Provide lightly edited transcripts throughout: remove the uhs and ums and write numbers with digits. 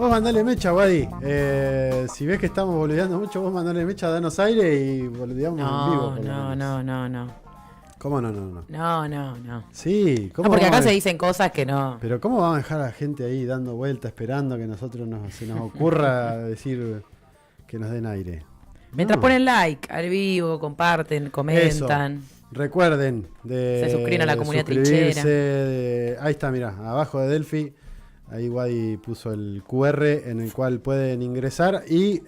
Vos mandale mecha, Wadi. Si ves que estamos boludeando mucho, vos mandale mecha, danos aire y boludeamos en vivo. No. ¿Cómo no? No. Sí, ¿cómo? No, porque acá se dicen cosas que no. Pero ¿cómo vamos a dejar a la gente ahí dando vueltas esperando que nosotros se nos ocurra decir que nos den aire? Mientras ponen like al vivo, comparten, comentan. Eso. Recuerden se suscriben a la comunidad trinchera. Ahí está, mirá, abajo de Delphi. Ahí Wadi puso el QR en el cual pueden ingresar y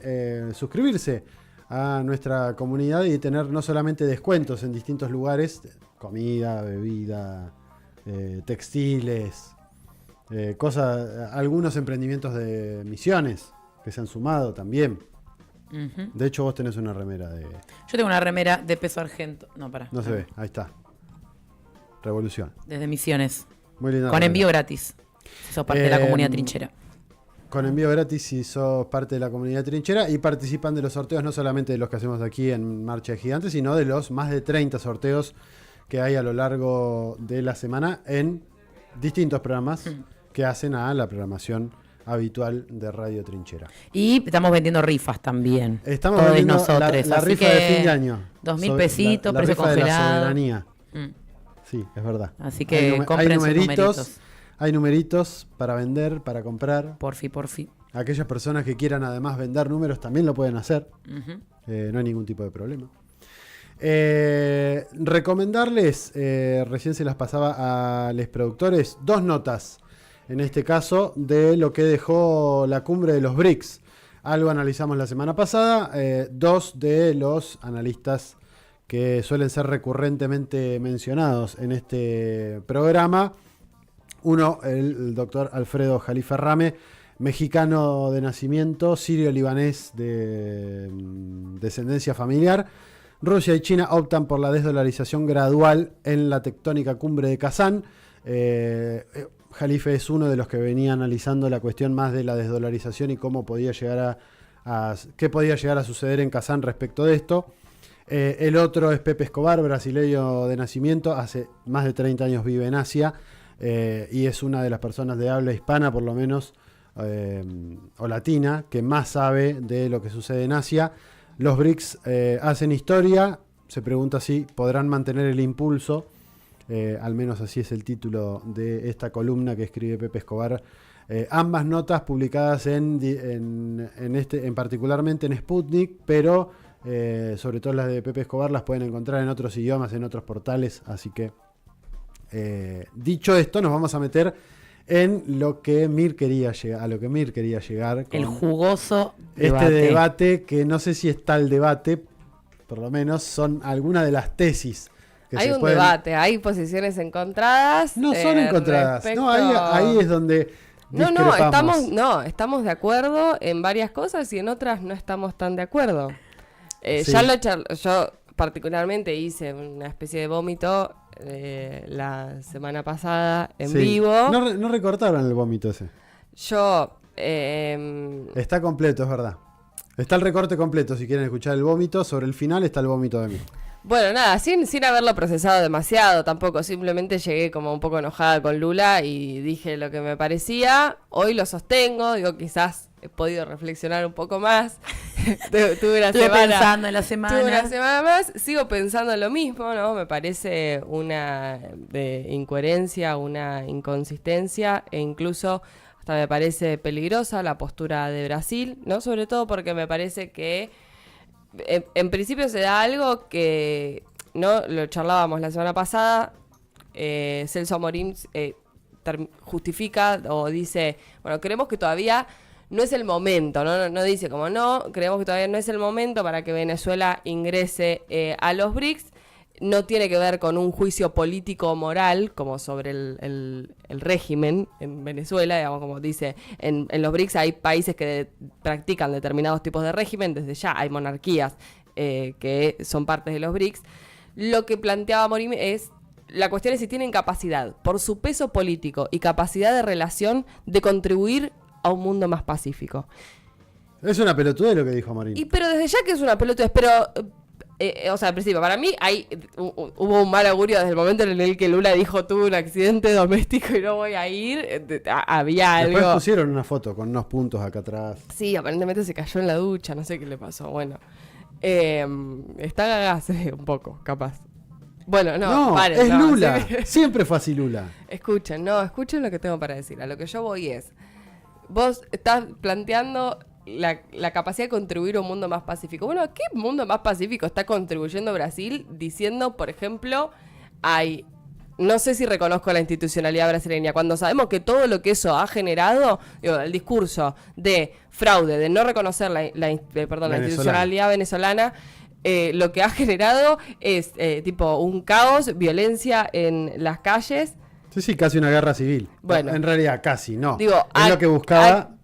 suscribirse a nuestra comunidad y tener no solamente descuentos en distintos lugares, comida, bebida, textiles, cosas, algunos emprendimientos de misiones que se han sumado también. Uh-huh. De hecho, vos tenés una remera de... Yo tengo una remera de peso argento. No, pará. No se ve, ahí está. Revolución. Desde Misiones. Muy linda. Con envío gratis. Si sos parte de la comunidad trinchera. Con envío gratis si sos parte de la comunidad trinchera y participan de los sorteos, no solamente de los que hacemos aquí en Marcha de Gigantes, sino de los más de 30 sorteos que hay a lo largo de la semana en distintos programas que hacen a la programación habitual de Radio Trinchera. Y estamos vendiendo rifas también. Estamos vendiendo nosotros, la rifa de fin de año. 2.000 pesitos, la precio rifa congelado. De la soberanía. Sí, es verdad. Así que compren sus numeritos. Hay numeritos para vender, para comprar. Porfi. Aquellas personas que quieran además vender números también lo pueden hacer. Uh-huh. No hay ningún tipo de problema. Recomendarles, recién se las pasaba a los productores, 2 notas. En este caso, de lo que dejó la cumbre de los BRICS. Algo analizamos la semana pasada. 2 de los analistas que suelen ser recurrentemente mencionados en este programa. Uno, el doctor Alfredo Jalife Rame, mexicano de nacimiento, sirio-libanés de descendencia familiar. Rusia y China optan por la desdolarización gradual en la tectónica cumbre de Kazán. Jalife es uno de los que venía analizando la cuestión más de la desdolarización y cómo podía llegar qué podía llegar a suceder en Kazán respecto de esto. El otro es Pepe Escobar, brasileño de nacimiento, hace más de 30 años vive en Asia. Y es una de las personas de habla hispana, por lo menos, o latina, que más sabe de lo que sucede en Asia. Los BRICS hacen historia, se pregunta si podrán mantener el impulso, al menos así es el título de esta columna que escribe Pepe Escobar. Ambas notas publicadas en particularmente en Sputnik, pero sobre todo las de Pepe Escobar las pueden encontrar en otros idiomas, en otros portales, así que dicho esto, nos vamos a meter en lo que Mir quería llegar, con el jugoso debate. Este debate, que no sé si está el debate, por lo menos son algunas de las tesis que hay debate, hay posiciones encontradas. No son encontradas, no, ahí es donde estamos de acuerdo en varias cosas y en otras no estamos tan de acuerdo. Sí. Yo particularmente hice una especie de vómito la semana pasada en vivo. No recortaron el vómito ese. Está completo, es verdad. Está el recorte completo, si quieren escuchar el vómito. Sobre el final está el vómito de mí. Bueno, nada, sin haberlo procesado demasiado tampoco. Simplemente llegué como un poco enojada con Lula y dije lo que me parecía. Hoy lo sostengo, quizás he podido reflexionar un poco más. Tuve pensando en la semana. Tuve una semana más, sigo pensando en lo mismo, ¿no? Me parece una incoherencia, una inconsistencia e incluso hasta me parece peligrosa la postura de Brasil, ¿no? Sobre todo porque me parece que en principio se da algo que, ¿no? Lo charlábamos la semana pasada, Celso Amorim justifica o dice, bueno, creemos que todavía no es el momento, no dice como creemos que todavía no es el momento para que Venezuela ingrese a los BRICS. No tiene que ver con un juicio político o moral como sobre el régimen en Venezuela, digamos, como dice, en los BRICS hay países que practican determinados tipos de régimen, desde ya hay monarquías que son partes de los BRICS. Lo que planteaba Morim la cuestión es si tienen capacidad, por su peso político y capacidad de relación, de contribuir a un mundo más pacífico. Es una pelotudez lo que dijo Morim. Pero desde ya que es una pelotudez, pero O sea, al principio, para mí hubo un mal augurio desde el momento en el que Lula dijo tuve un accidente doméstico y no voy a ir. Había algo. Después pusieron una foto con unos puntos acá atrás. Sí, aparentemente se cayó en la ducha, no sé qué le pasó. Bueno, está gagase un poco, capaz. Bueno, no, paren, es no, Lula. sí. Siempre fue así Lula. Escuchen lo que tengo para decir. A lo que yo voy es, vos estás planteando la capacidad de contribuir a un mundo más pacífico. Bueno, ¿a qué mundo más pacífico está contribuyendo Brasil diciendo, por ejemplo, no sé si reconozco la institucionalidad brasileña, cuando sabemos que todo lo que eso ha generado, el discurso de fraude, de no reconocer la institucionalidad venezolana, lo que ha generado es tipo un caos, violencia en las calles. Sí, casi una guerra civil. Bueno, en realidad casi, no. Digo, es lo que buscaban.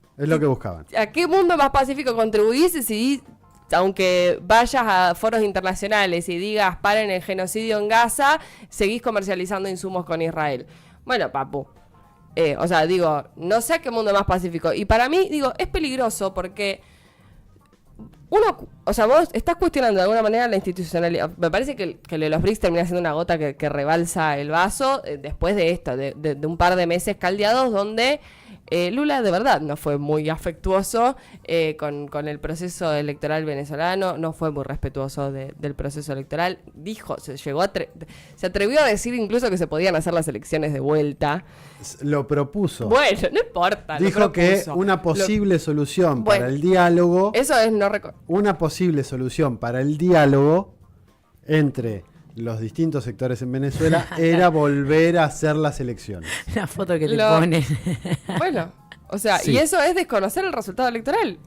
¿A qué mundo más pacífico contribuís si, aunque vayas a foros internacionales y digas paren el genocidio en Gaza, seguís comercializando insumos con Israel? Bueno, papu. O sea, digo, no sé a qué mundo más pacífico. Y para mí, digo, es peligroso porque o sea, vos estás cuestionando de alguna manera la institucionalidad. Me parece que lo de los BRICS termina siendo una gota que rebalsa el vaso después de esto, de un par de meses caldeados donde Lula de verdad no fue muy afectuoso con el proceso electoral venezolano, no fue muy respetuoso del proceso electoral. Se atrevió a decir incluso que se podían hacer las elecciones de vuelta. Lo propuso. Bueno, no importa. Dijo que una posible solución para el diálogo. Eso es una posible solución para el diálogo entre los distintos sectores en Venezuela era volver a hacer las elecciones. La foto que le ponen. Bueno, o sea, sí. Y eso es desconocer el resultado electoral.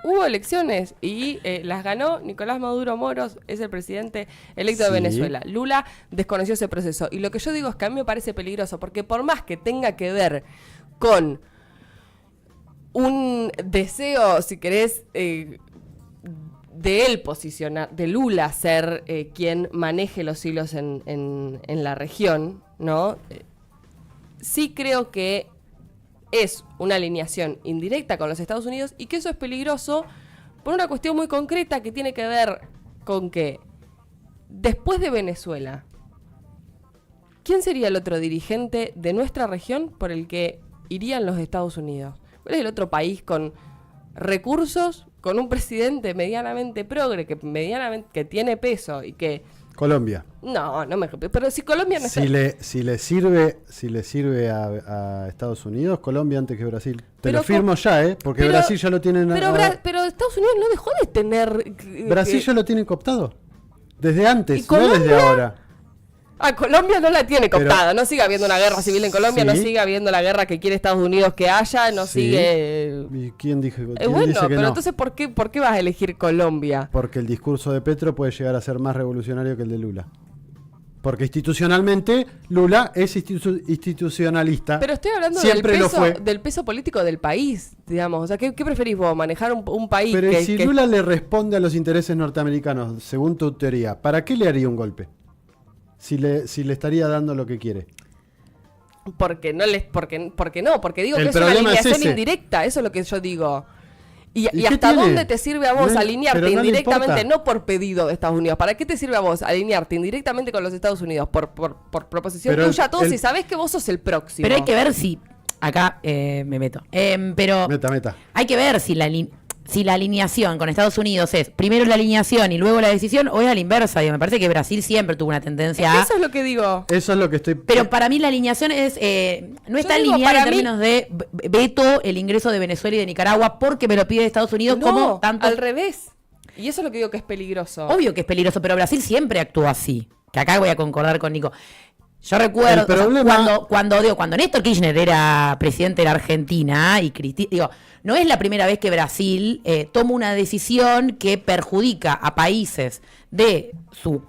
Hubo elecciones y las ganó Nicolás Maduro Moros, es el presidente electo de Venezuela. Lula desconoció ese proceso. Y lo que yo digo es que a mí me parece peligroso, porque por más que tenga que ver con un deseo, si querés, de Lula ser quien maneje los hilos en la región, ¿no? Sí creo que es una alineación indirecta con los Estados Unidos y que eso es peligroso por una cuestión muy concreta que tiene que ver con que después de Venezuela, ¿quién sería el otro dirigente de nuestra región por el que irían los Estados Unidos? ¿Cuál es el otro país con recursos, con un presidente medianamente progre, que tiene peso y que... Colombia. No me... Pero si Colombia no si le sirve a Estados Unidos, Colombia antes que Brasil. Te lo firmo ya, porque Brasil ya lo tienen... Pero Estados Unidos no dejó de tener... Brasil ya lo tiene cooptado. Desde antes, no desde ahora. Colombia no la tiene cooptada, no sigue habiendo una guerra civil en Colombia, sí. No sigue habiendo la guerra que quiere Estados Unidos que haya, no sí. Sigue... ¿Y quién dice que pero no? entonces ¿por qué vas a elegir Colombia? Porque el discurso de Petro puede llegar a ser más revolucionario que el de Lula. Porque institucionalmente Lula es institucionalista. Pero estoy hablando del peso político del país, digamos. O sea, ¿qué preferís vos? ¿Manejar un país? Pero si Lula le responde a los intereses norteamericanos, según tu teoría, ¿para qué le haría un golpe? Si le estaría dando lo que quiere. Porque no, porque digo que es una alineación indirecta, eso es lo que yo digo. ¿Y hasta dónde te sirve a vos alinearte indirectamente, no por pedido de Estados Unidos? ¿Para qué te sirve a vos alinearte indirectamente con los Estados Unidos? Por proposición tuya, todos, si sabés que vos sos el próximo. Pero hay que ver si... Acá me meto. Pero meta. Hay que ver si la alineación con Estados Unidos es primero la alineación y luego la decisión, o es a la inversa. Me parece que Brasil siempre tuvo una tendencia a... Eso es lo que digo. Eso es lo que estoy... Pero para mí la alineación es no está alineada en términos de veto el ingreso de Venezuela y de Nicaragua porque me lo pide Estados Unidos, como tanto... al revés. Y eso es lo que digo que es peligroso. Obvio que es peligroso, pero Brasil siempre actuó así. Que acá voy a concordar con Nico. Yo recuerdo cuando Néstor Kirchner era presidente de la Argentina y no es la primera vez que Brasil toma una decisión que perjudica a países de su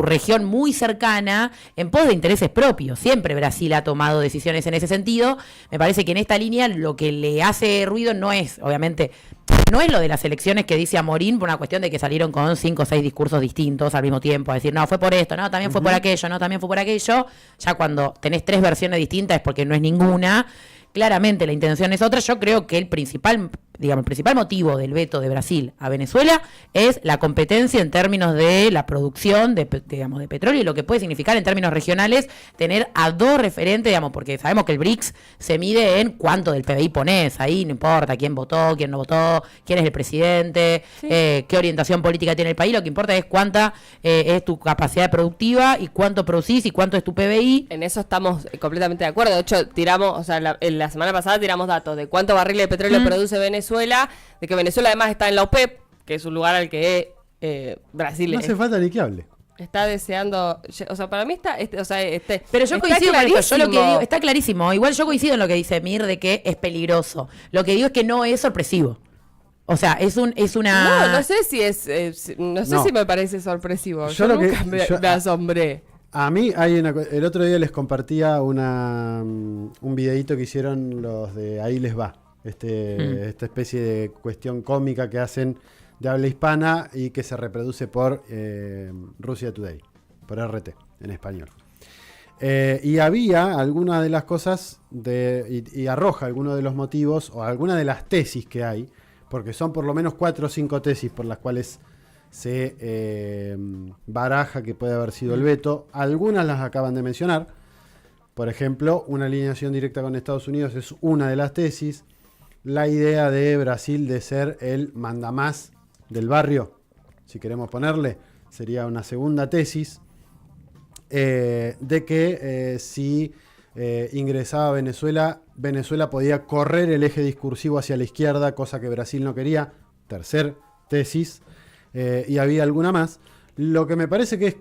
región muy cercana en pos de intereses propios. Siempre Brasil ha tomado decisiones en ese sentido. Me parece que en esta línea lo que le hace ruido no es, obviamente, no es lo de las elecciones que dice Amorín por una cuestión de que salieron con 5 o 6 discursos distintos al mismo tiempo, a decir, no, fue por esto, no, también fue por aquello, no, también fue por aquello. Ya cuando tenés 3 versiones distintas es porque no es ninguna. Claramente la intención es otra. Yo creo que el principal digamos, el principal motivo del veto de Brasil a Venezuela es la competencia en términos de la producción de petróleo y lo que puede significar en términos regionales tener a dos referentes, digamos, porque sabemos que el BRICS se mide en cuánto del PBI pones, ahí no importa quién votó, quién no votó, quién es el presidente, sí. Qué orientación política tiene el país, lo que importa es cuánta es tu capacidad productiva y cuánto producís y cuánto es tu PBI. En eso estamos completamente de acuerdo. De hecho, tiramos, o sea, la semana pasada tiramos datos de cuántos barriles de petróleo produce Venezuela, de que Venezuela además está en la OPEP, que es un lugar al que Brasil... No hace falta ni que hable. Está deseando, o sea, para mí está, pero yo coincido con esto, yo lo que digo, está clarísimo, igual yo coincido en lo que dice Mir de que es peligroso. Lo que digo es que no es sorpresivo. O sea, es una... No sé si si me parece sorpresivo. Yo nunca me asombré. A mí el otro día les compartía un videíto que hicieron los de Ahí Les Va, esta especie de cuestión cómica que hacen de habla hispana y que se reproduce por Russia Today, por RT, en español. Y había algunas de las cosas y arroja algunos de los motivos o algunas de las tesis que hay, porque son por lo menos 4 o 5 tesis por las cuales se baraja que puede haber sido el veto. Algunas las acaban de mencionar. Por ejemplo, una alineación directa con Estados Unidos es una de las tesis. La idea de Brasil de ser el mandamás del barrio, si queremos ponerle, sería una segunda tesis, de que si ingresaba a Venezuela podía correr el eje discursivo hacia la izquierda, cosa que Brasil no quería. Tercer tesis, y había alguna más. Lo que me parece que es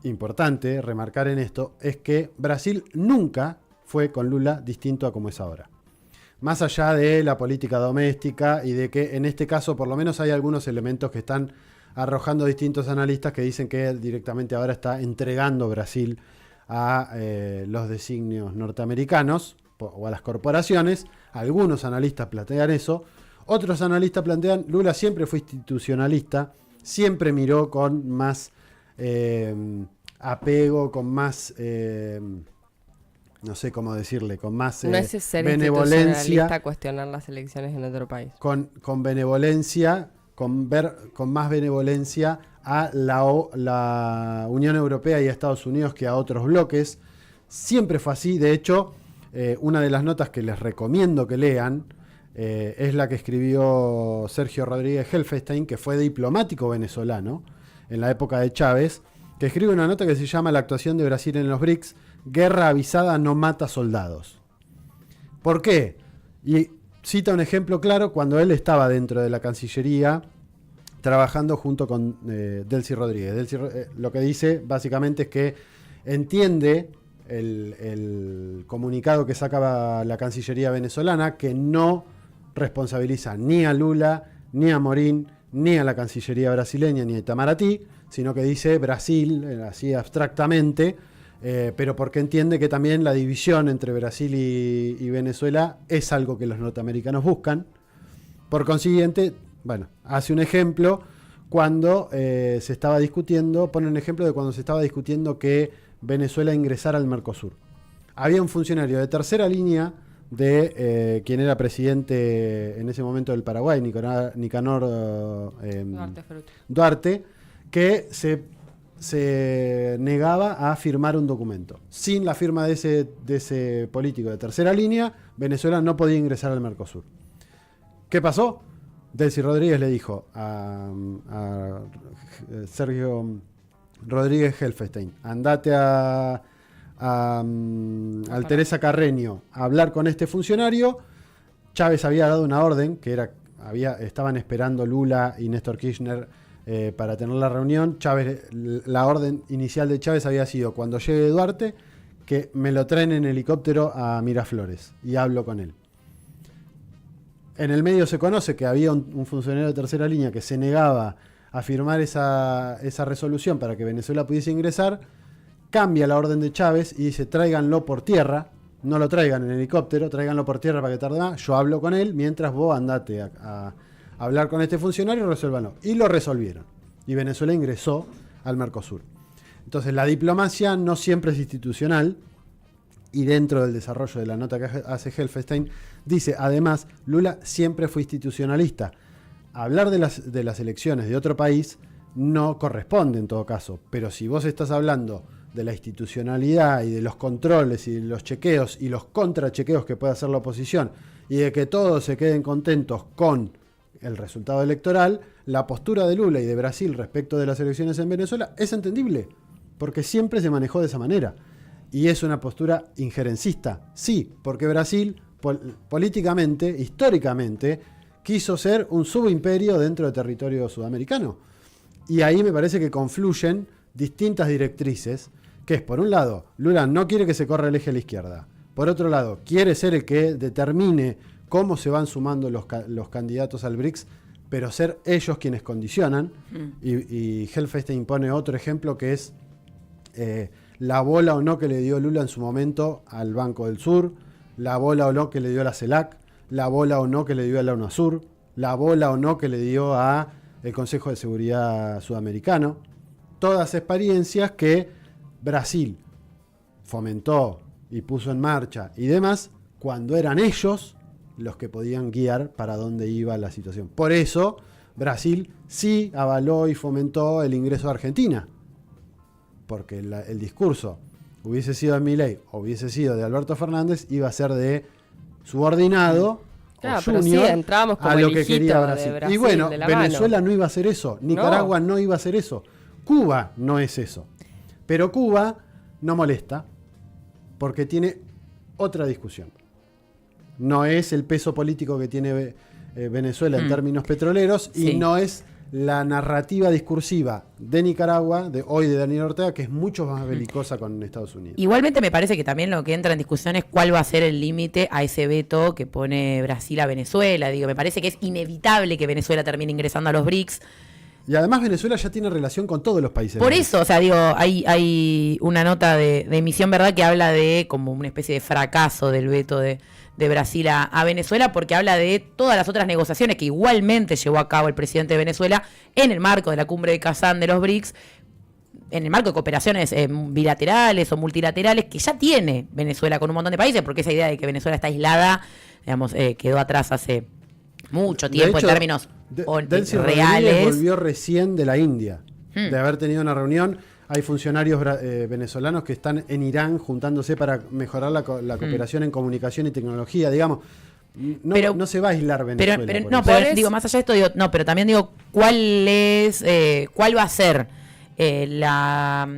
importante remarcar en esto es que Brasil nunca fue con Lula distinto a como es ahora. Más allá de la política doméstica y de que en este caso por lo menos hay algunos elementos que están arrojando distintos analistas que dicen que directamente ahora está entregando Brasil a los designios norteamericanos o a las corporaciones. Algunos analistas plantean eso. Otros analistas plantean Lula siempre fue institucionalista, siempre miró con más apego, con más... no sé cómo decirle, con más benevolencia, cuestionar las elecciones en otro país. Con benevolencia, con más benevolencia a la Unión Europea y a Estados Unidos que a otros bloques. Siempre fue así. De hecho, una de las notas que les recomiendo que lean es la que escribió Sergio Rodríguez Helfestein, que fue diplomático venezolano en la época de Chávez, que escribe una nota que se llama La actuación de Brasil en los BRICS. Guerra avisada no mata soldados. ¿Por qué? Y cita un ejemplo claro cuando él estaba dentro de la Cancillería trabajando junto con Delcy Rodríguez. Lo que dice básicamente es que entiende el comunicado que sacaba la Cancillería venezolana, que no responsabiliza ni a Lula, ni a Morín, ni a la Cancillería brasileña, ni a Itamaraty, sino que dice Brasil, así abstractamente, pero porque entiende que también la división entre Brasil y Venezuela es algo que los norteamericanos buscan. Por consiguiente, bueno, hace un ejemplo cuando se estaba discutiendo, pone un ejemplo de cuando se estaba discutiendo que Venezuela ingresara al Mercosur. Había un funcionario de tercera línea de quien era presidente en ese momento del Paraguay, Nicanor Duarte, que se negaba a firmar un documento. Sin la firma de ese político de tercera línea, Venezuela no podía ingresar al Mercosur. ¿Qué pasó? Delcy Rodríguez le dijo a Sergio Rodríguez Helfestein, andate al Teresa Carreño a hablar con este funcionario. Chávez había dado una orden que estaban esperando Lula y Néstor Kirchner para tener la reunión. La orden inicial de Chávez había sido: cuando llegue Duarte, que me lo traen en helicóptero a Miraflores y hablo con él. En el medio se conoce que había un funcionario de tercera línea que se negaba a firmar esa resolución para que Venezuela pudiese ingresar. Cambia la orden de Chávez y dice: tráiganlo por tierra, no lo traigan en helicóptero, tráiganlo por tierra para que tarde más, yo hablo con él, mientras vos andate a hablar con este funcionario y resuélvanlo. Y lo resolvieron. Y Venezuela ingresó al Mercosur. Entonces la diplomacia no siempre es institucional, y dentro del desarrollo de la nota que hace Helfenstein, dice, además, Lula siempre fue institucionalista. Hablar de las elecciones de otro país no corresponde en todo caso, pero si vos estás hablando de la institucionalidad y de los controles y de los chequeos y los contrachequeos que puede hacer la oposición y de que todos se queden contentos con el resultado electoral, la postura de Lula y de Brasil respecto de las elecciones en Venezuela es entendible, porque siempre se manejó de esa manera. Y es una postura injerencista, sí, porque Brasil políticamente, históricamente, quiso ser un subimperio dentro del territorio sudamericano. Y ahí me parece que confluyen distintas directrices, que es, por un lado, Lula no quiere que se corra el eje a la izquierda. Por otro lado, quiere ser el que determine cómo se van sumando los candidatos al BRICS, pero ser ellos quienes condicionan. Y Helfenstein pone otro ejemplo que es la bola o no que le dio Lula en su momento al Banco del Sur, la bola o no que le dio a la CELAC, la bola o no que le dio a la UNASUR, la bola o no que le dio a el Consejo de Seguridad Sudamericano. Todas experiencias que Brasil fomentó y puso en marcha y demás cuando eran ellos los que podían guiar para dónde iba la situación. Por eso Brasil sí avaló y fomentó el ingreso a Argentina, porque el discurso hubiese sido de Milei o hubiese sido de Alberto Fernández, iba a ser de subordinado claro, o junior sí, entramos como a lo que quería Brasil. Y bueno, Venezuela no iba a hacer eso, Nicaragua no iba a hacer eso, Cuba no es eso. Pero Cuba no molesta porque tiene otra discusión. No es el peso político que tiene Venezuela en términos petroleros y no es la narrativa discursiva de Nicaragua, de hoy de Daniel Ortega, que es mucho más belicosa con Estados Unidos. Igualmente me parece que también lo que entra en discusión es cuál va a ser el límite a ese veto que pone Brasil a Venezuela. Digo, me parece que es inevitable que Venezuela termine ingresando a los BRICS. Y además Venezuela ya tiene relación con todos los países. Por eso, o sea, digo, hay una nota de Emisión Verdad que habla de como una especie de fracaso del veto de Brasil a Venezuela, porque habla de todas las otras negociaciones que igualmente llevó a cabo el presidente de Venezuela en el marco de la cumbre de Kazán de los BRICS, en el marco de cooperaciones bilaterales o multilaterales que ya tiene Venezuela con un montón de países, porque esa idea de que Venezuela está aislada, digamos, quedó atrás hace mucho tiempo, de hecho, en términos Delcy reales. Rodríguez volvió recién de la India, de haber tenido una reunión. Hay funcionarios venezolanos que están en Irán juntándose para mejorar la cooperación en comunicación y tecnología, digamos. No se va a aislar Venezuela. Pero digo, más allá de esto, digo, no, pero también digo, cuál va a ser la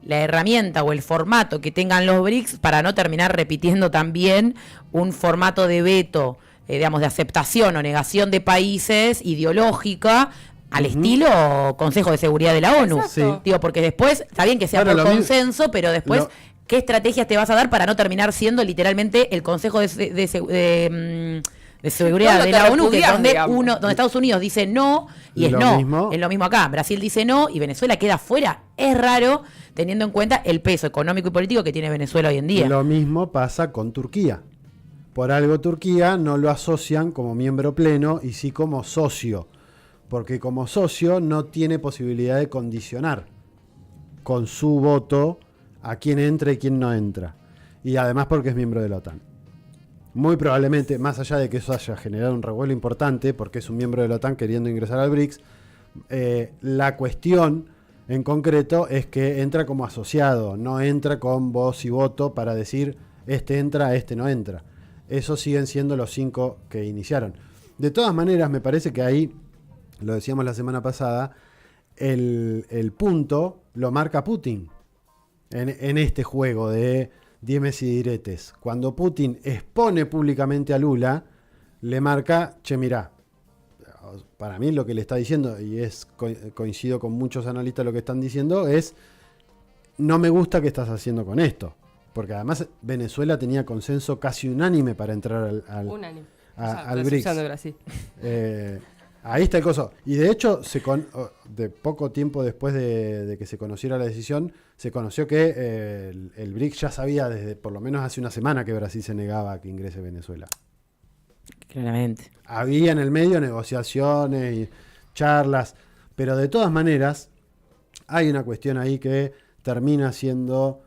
herramienta o el formato que tengan los BRICS para no terminar repitiendo también un formato de veto, digamos, de aceptación o negación de países ideológica al estilo Consejo de Seguridad de la ONU. Sí. Digo, porque después, está bien que sea por consenso, pero después, ¿qué estrategias te vas a dar para no terminar siendo literalmente el Consejo de Seguridad de la ONU, que es donde Estados Unidos dice no y es no? Mismo. Es lo mismo acá. Brasil dice no y Venezuela queda fuera. Es raro teniendo en cuenta el peso económico y político que tiene Venezuela hoy en día. Lo mismo pasa con Turquía. Por algo Turquía no lo asocian como miembro pleno y sí como socio, porque como socio no tiene posibilidad de condicionar con su voto a quién entra y quién no entra. Y además porque es miembro de la OTAN. Muy probablemente, más allá de que eso haya generado un revuelo importante, porque es un miembro de la OTAN queriendo ingresar al BRICS, la cuestión en concreto es que entra como asociado, no entra con voz y voto para decir este entra, este no entra. Esos siguen siendo los 5 que iniciaron. De todas maneras, me parece que ahí, lo decíamos la semana pasada, el punto lo marca Putin en este juego de dimes y diretes. Cuando Putin expone públicamente a Lula, le marca, che, mirá, para mí lo que le está diciendo, y coincido con muchos analistas lo que están diciendo, es no me gusta qué estás haciendo con esto. Porque además Venezuela tenía consenso casi unánime para entrar al BRICS. Ahí está el coso. Y de hecho, de poco tiempo después de que se conociera la decisión, se conoció que el BRICS ya sabía desde por lo menos hace una semana que Brasil se negaba a que ingrese Venezuela. Claramente. Había en el medio negociaciones y charlas, pero de todas maneras hay una cuestión ahí que termina siendo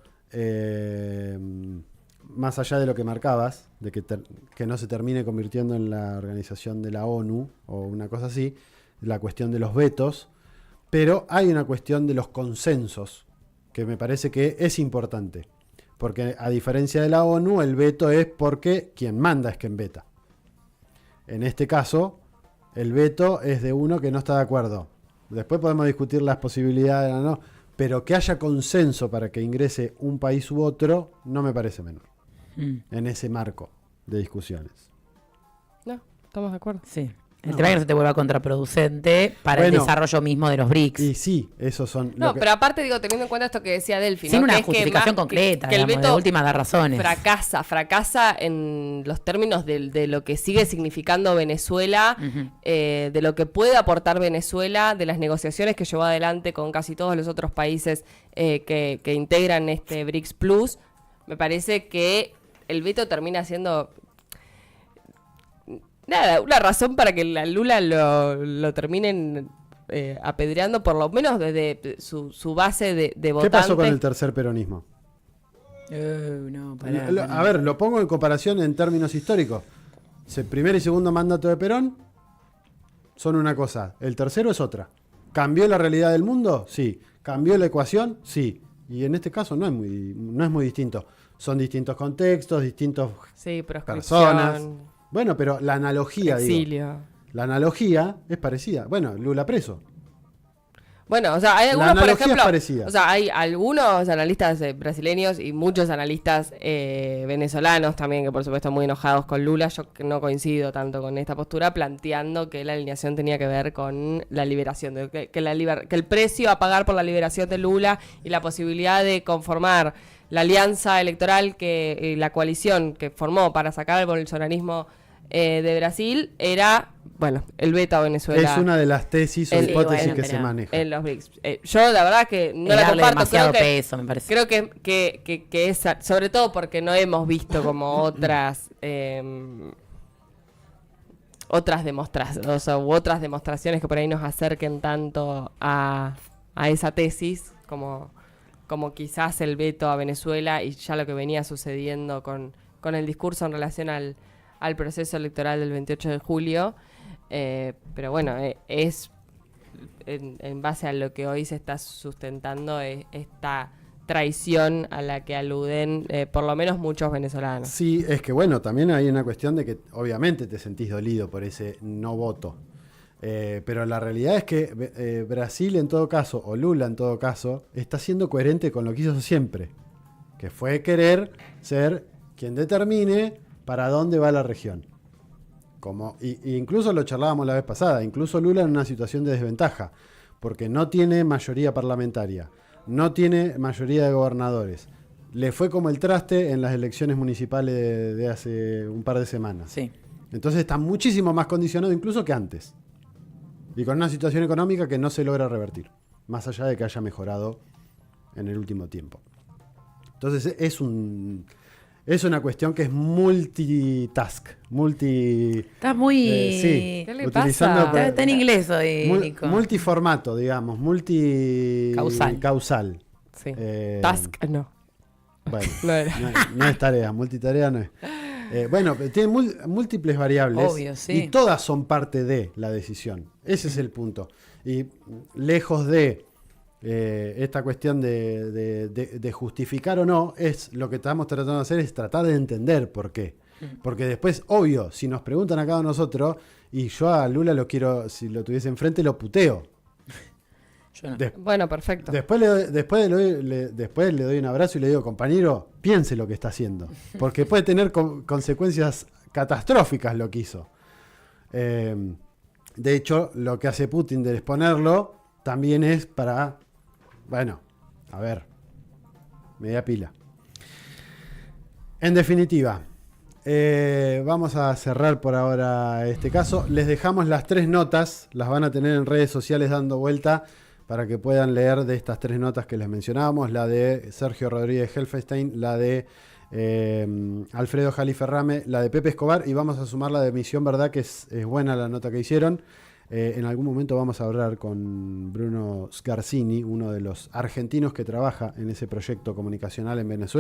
más allá de lo que marcabas, de que no se termine convirtiendo en la organización de la ONU o una cosa así, la cuestión de los vetos, pero hay una cuestión de los consensos que me parece que es importante, porque a diferencia de la ONU, el veto es porque quien manda es quien veta. En este caso, el veto es de uno que no está de acuerdo. Después podemos discutir las posibilidades o no, pero que haya consenso para que ingrese un país u otro, no me parece menor. En ese marco de discusiones. No, estamos de acuerdo. Sí. El tema es que no se te vuelva contraproducente para el desarrollo mismo de los BRICS. Y sí, esos son... No, pero aparte, digo, teniendo en cuenta esto que decía Delphi, sin ¿no? una que justificación concreta, que el digamos, veto de última da razones. Fracasa en los términos de lo que sigue significando Venezuela, de lo que puede aportar Venezuela, de las negociaciones que llevó adelante con casi todos los otros países que integran este BRICS Plus. Me parece que el veto termina siendo... Nada, una razón para que la Lula lo terminen apedreando, por lo menos desde su base de votantes. ¿Qué pasó con el tercer peronismo? No, A ver, lo pongo en comparación en términos históricos. Primer y segundo mandato de Perón son una cosa, el tercero es otra. ¿Cambió la realidad del mundo? Sí. ¿Cambió la ecuación? Sí. Y en este caso no es muy distinto. Son distintos contextos, distintos personas. Bueno, pero la analogía, la analogía es parecida. Bueno, Lula preso. Bueno, o sea, hay algunos, por ejemplo, o sea, hay algunos analistas brasileños y muchos analistas venezolanos también, que por supuesto muy enojados con Lula. Yo que no coincido tanto con esta postura, planteando que la alineación tenía que ver con la liberación, que el precio a pagar por la liberación de Lula y la posibilidad de conformar la alianza electoral, que la coalición que formó para sacar al bolsonarismo de Brasil, era, bueno, el veto a Venezuela. Es una de las tesis o hipótesis que se maneja en los BRICS. Yo la verdad que no la comparto. Demasiado peso, me parece. Creo que es, sobre todo porque no hemos visto como otras demostraciones que por ahí nos acerquen tanto a esa tesis como quizás el veto a Venezuela y ya lo que venía sucediendo con el discurso en relación al proceso electoral del 28 de julio. Pero bueno, es en base a lo que hoy se está sustentando esta traición a la que aluden por lo menos muchos venezolanos. Sí, es que bueno, también hay una cuestión de que obviamente te sentís dolido por ese no voto. Pero la realidad es que Brasil en todo caso, o Lula en todo caso, está siendo coherente con lo que hizo siempre, que fue querer ser quien determine para dónde va la región. Y incluso lo charlábamos la vez pasada, incluso Lula en una situación de desventaja, porque no tiene mayoría parlamentaria, no tiene mayoría de gobernadores. Le fue como el traste en las elecciones municipales de hace un par de semanas. Sí. Entonces está muchísimo más condicionado incluso que antes. Y con una situación económica que no se logra revertir, más allá de que haya mejorado en el último tiempo. Entonces es una cuestión que es multitask. Está muy... sí, ¿Qué le utilizando pasa? Está en inglés hoy, Nico. Multiformato, digamos, causal. Sí. Task, no. Bueno, No era. no es tarea, multitarea no es. Bueno, tiene múltiples variables. Obvio, sí. Y todas son parte de la decisión. Ese es el punto. Y lejos de esta cuestión de justificar o no, es lo que estamos tratando de hacer es tratar de entender por qué. Porque después, obvio, si nos preguntan a cada nosotros, y yo a Lula lo quiero, si lo tuviese enfrente, lo puteo. Yo no. Bueno, perfecto. Después le doy un abrazo y le digo, compañero, piense lo que está haciendo. Porque puede tener consecuencias catastróficas lo que hizo. De hecho, lo que hace Putin de exponerlo también es para, bueno, a ver, media pila. En definitiva, vamos a cerrar por ahora este caso. Les dejamos las 3 notas, las van a tener en redes sociales dando vuelta para que puedan leer de estas 3 notas que les mencionábamos, la de Sergio Rodríguez Helfenstein, la de Alfredo Jaliferrame, la de Pepe Escobar, y vamos a sumar la de Misión Verdad, que es buena la nota que hicieron. En algún momento vamos a hablar con Bruno Scarsini, uno de los argentinos que trabaja en ese proyecto comunicacional en Venezuela.